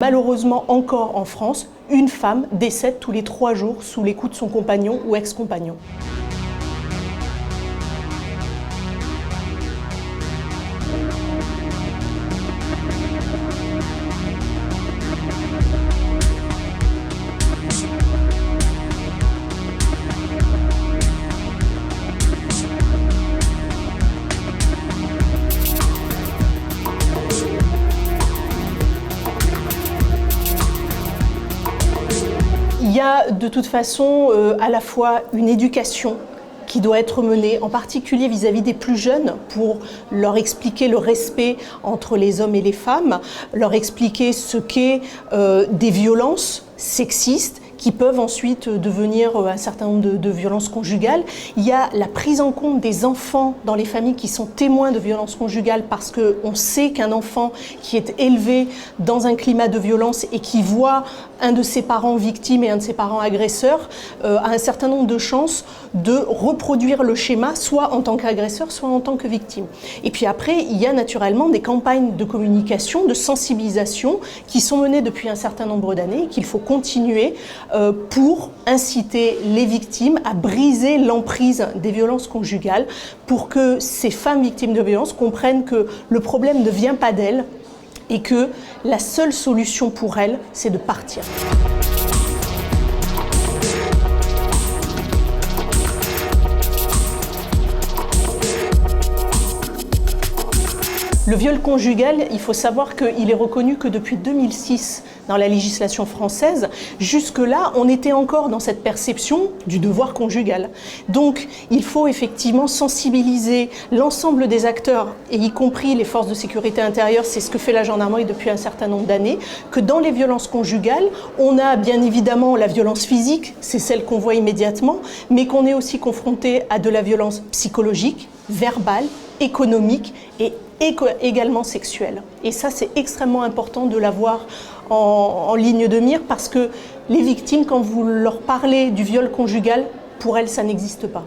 Malheureusement, encore en France, une femme décède tous les 3 jours sous les coups de son compagnon ou ex-compagnon. Il y a de toute façon à la fois une éducation qui doit être menée, en particulier vis-à-vis des plus jeunes, pour leur expliquer le respect entre les hommes et les femmes, leur expliquer ce qu'est des violences sexistes, qui peuvent ensuite devenir un certain nombre de violences conjugales. Il y a la prise en compte des enfants dans les familles qui sont témoins de violences conjugales, parce qu'on sait qu'un enfant qui est élevé dans un climat de violence et qui voit un de ses parents victime et un de ses parents agresseurs a un certain nombre de chances de reproduire le schéma, soit en tant qu'agresseur, soit en tant que victime. Et puis après, il y a naturellement des campagnes de communication, de sensibilisation qui sont menées depuis un certain nombre d'années et qu'il faut continuer pour inciter les victimes à briser l'emprise des violences conjugales, pour que ces femmes victimes de violences comprennent que le problème ne vient pas d'elles et que la seule solution pour elles, c'est de partir. Le viol conjugal, il faut savoir qu'il est reconnu que depuis 2006 dans la législation française. Jusque-là, on était encore dans cette perception du devoir conjugal. Donc, il faut effectivement sensibiliser l'ensemble des acteurs, et y compris les forces de sécurité intérieure, c'est ce que fait la gendarmerie depuis un certain nombre d'années, que dans les violences conjugales, on a bien évidemment la violence physique, c'est celle qu'on voit immédiatement, mais qu'on est aussi confronté à de la violence psychologique, verbale, économique et également sexuelle. Et ça, c'est extrêmement important de l'avoir en ligne de mire, parce que les victimes, quand vous leur parlez du viol conjugal, pour elles, ça n'existe pas.